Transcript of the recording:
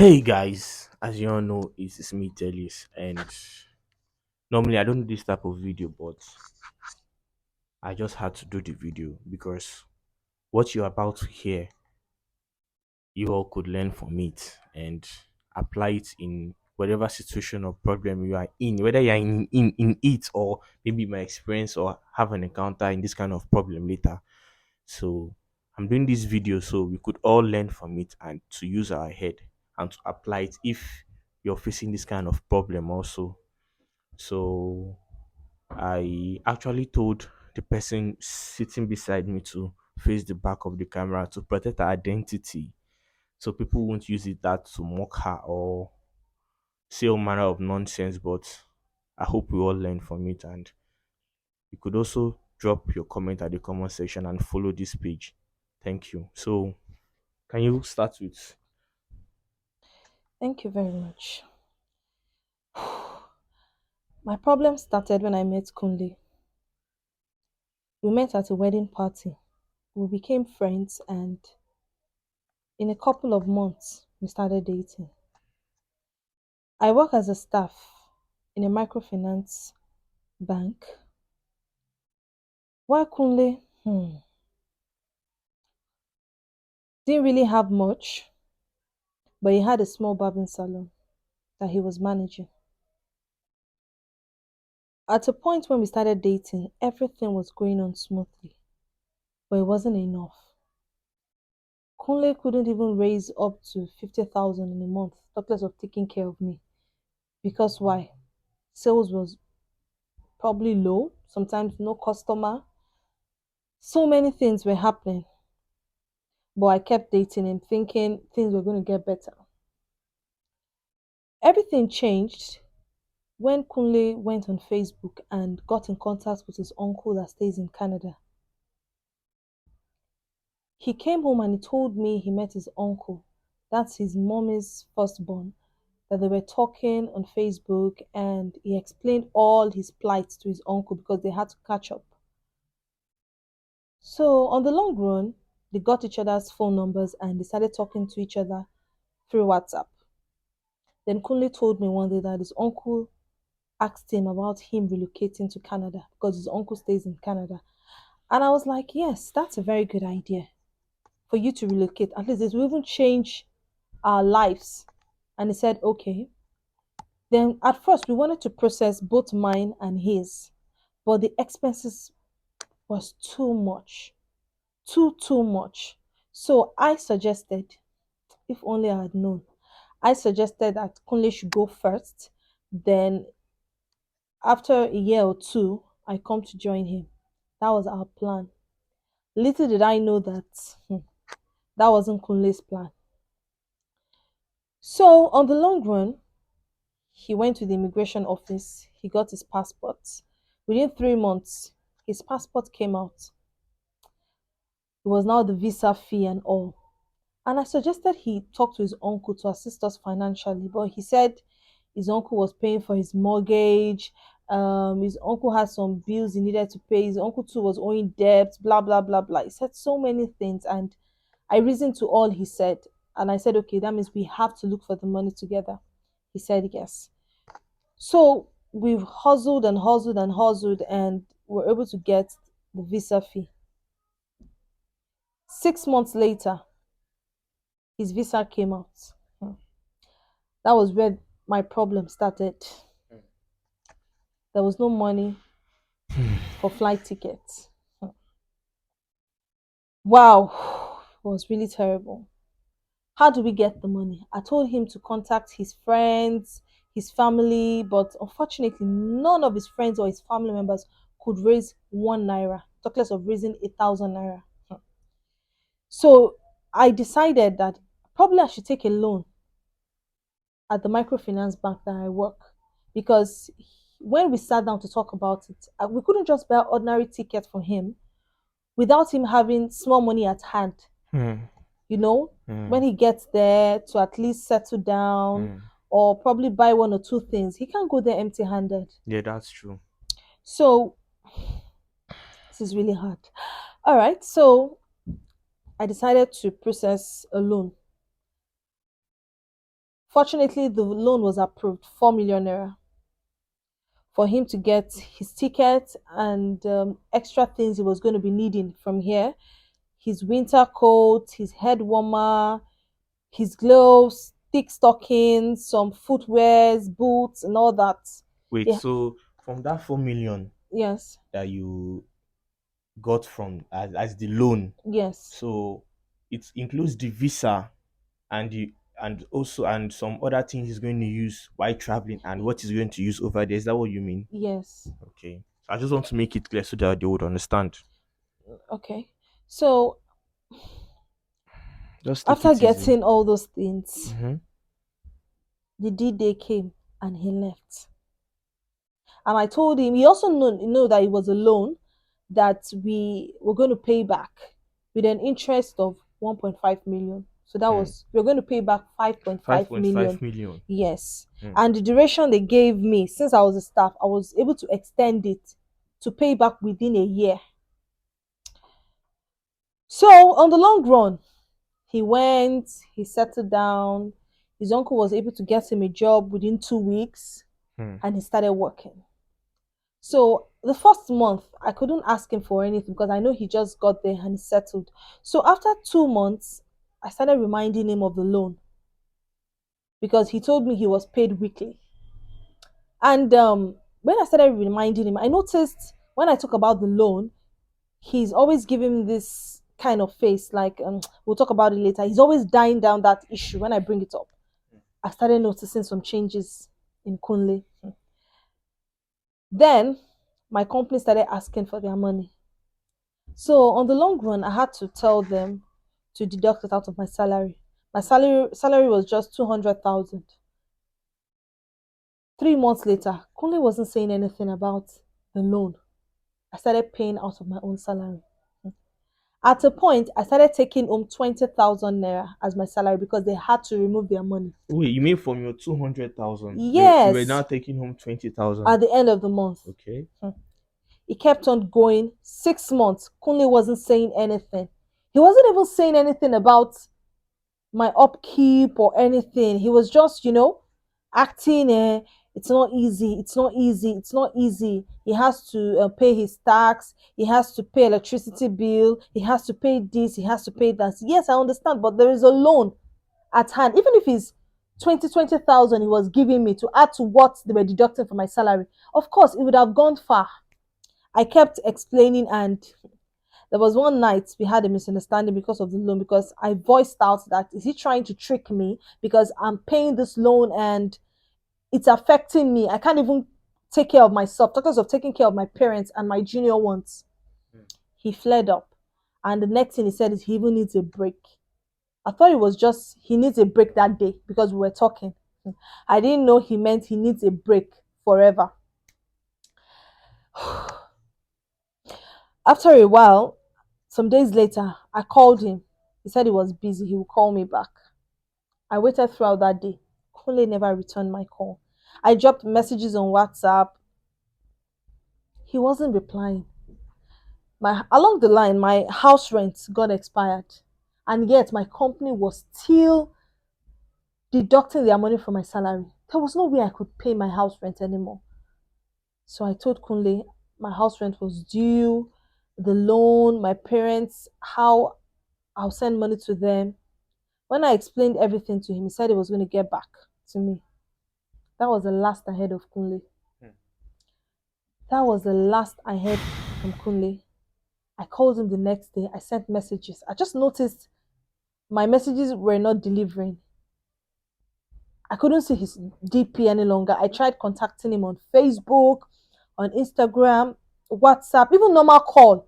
Hey guys, as you all know, it's me Telis, and normally I don't do this type of video, but I just had to do the video because what you're about to hear, you all could learn from it and apply it in whatever situation or problem you are in, whether you're in it or maybe my experience or have an encounter in this kind of problem later. So I'm doing this video so we could all learn from it and to use our head and to apply it if you're facing this kind of problem also. So I actually told the person sitting beside me to face the back of the camera to protect her identity so people won't use it that to mock her or say all manner of nonsense. But I hope we all learn from it, and you could also drop your comment at the comment section and follow this page. Thank you. So can you start with? Thank you very much. My problem started when I met Kunle. We met at a wedding party. We became friends, and in a couple of months, we started dating. I work as a staff in a microfinance bank. While Kunle didn't really have much, but he had a small barbing salon that he was managing. At a point when we started dating, everything was going on smoothly, but it wasn't enough. Kunle couldn't even raise up to 50,000 in a month, talk less of taking care of me. Because why? Sales was probably low, sometimes no customer. So many things were happening. But I kept dating him, thinking things were going to get better. Everything changed when Kunle went on Facebook and got in contact with his uncle that stays in Canada. He came home and he told me he met his uncle. That's his mommy's firstborn. That they were talking on Facebook and he explained all his plights to his uncle because they had to catch up. So, on the long run, they got each other's phone numbers and they started talking to each other through WhatsApp. Then Kunle told me one day that his uncle asked him about him relocating to Canada because his uncle stays in Canada. And I was like, yes, that's a very good idea for you to relocate. At least it will even change our lives. And he said, okay. Then at first, we wanted to process both mine and his, but the expenses was too much, too much. So I suggested, if only I had known, I suggested that Kunle should go first. Then after a year or two, I come to join him. That was our plan. Little did I know that that wasn't Kunle's plan. So on the long run, he went to the immigration office. He got his passport. Within 3 months, his passport came out. It was now the visa fee and all. And I suggested he talk to his uncle to assist us financially, but he said his uncle was paying for his mortgage. His uncle had some bills he needed to pay. His uncle too was owing debt, blah blah blah blah. He said so many things, and I reasoned to all he said. And I said, okay, that means we have to look for the money together. He said yes. So we've hustled and hustled and hustled, and we're able to get the visa fee. 6 months later, his visa came out. That was where my problem started. There was no money for flight tickets. Wow, it was really terrible. How do we get the money? I told him to contact his friends, his family, but unfortunately, none of his friends or his family members could raise 1 naira, talk less of raising 1,000 naira. So I decided that probably I should take a loan at the microfinance bank that I work because when we sat down to talk about it, we couldn't just buy an ordinary ticket for him without him having small money at hand. Hmm. You know, Hmm. when he gets there to at least settle down Hmm. or probably buy one or two things, he can't go there empty handed. Yeah, that's true. So, this is really hard. All right, so I decided to process a loan. Fortunately, the loan was approved, 4 million naira, for him to get his ticket and extra things he was going to be needing from here: his winter coat, his head warmer, his gloves, thick stockings, some footwears, boots, and all that. Wait, Yeah, so from that 4 million yes, that you got from as the loan, yes, so it includes the visa and the and also and some other things he's going to use while traveling and what he's going to use over there. Is that what you mean? yes. Okay. So I just want to make it clear so that they would understand. Okay. So Just take after it easy. getting all those things, Mm-hmm. the D-Day came and he left. And I told him, he also know that it was a loan that we were going to pay back with an interest of 1.5 million. So that Hmm. was, we are going to pay back 5.5 5.5 million. million. Yes. Hmm. And the duration they gave me, since I was a staff, I was able to extend it to pay back within a year. So on the long run, he went, he settled down. His uncle was able to get him a job within 2 weeks Hmm. and he started working. So the first month, I couldn't ask him for anything because I know he just got there and he settled. So after 2 months, I started reminding him of the loan because he told me he was paid weekly. And when I started reminding him, I noticed when I talk about the loan, he's always giving this kind of face like, we'll talk about it later. He's always dying down that issue when I bring it up. I started noticing some changes in Kunle. Then my company started asking for their money. So on the long run, I had to tell them to deduct it out of my salary. My salary was just 200,000. 3 months later, Kunle wasn't saying anything about the loan. I started paying out of my own salary. At a point, I started taking home 20,000 naira as my salary because they had to remove their money. Wait, you mean from your 200,000, you were now Yes, taking home 20,000? at the end of the month. Okay. It kept on going. 6 months, Kunle wasn't saying anything. He wasn't even saying anything about my upkeep or anything. He was just, acting. It's not easy. It's not easy. It's not easy. He has to pay his tax. He has to pay electricity bill. He has to pay this. He has to pay that. Yes, I understand, but there is a loan at hand. Even if it's 20,000 he was giving me to add to what they were deducting from my salary, of course, it would have gone far. I kept explaining, and there was one night we had a misunderstanding because of the loan, because I voiced out that, is he trying to trick me because I'm paying this loan and it's affecting me? I can't even take care of myself, talk of taking care of my parents and my junior ones. Hmm. He fled up, and the next thing he said is he even needs a break. I thought it was just he needs a break that day because we were talking. I didn't know he meant he needs a break forever. After a while, some days later, I called him. He said he was busy. He would call me back. I waited throughout that day. Kunle never returned my call. I dropped messages on WhatsApp. He wasn't replying. Along the line, my house rent got expired. And yet my company was still deducting their money from my salary. There was no way I could pay my house rent anymore. So I told Kunle my house rent was due, the loan, my parents, how I'll send money to them. When I explained everything to him, he said he was going to get back to me. That was the last I heard of Kunle. Hmm. That was the last I heard from Kunle. I called him the next day. I sent messages. I just noticed my messages were not delivering. I couldn't see his DP any longer. I tried contacting him on Facebook, on Instagram, WhatsApp, even normal call.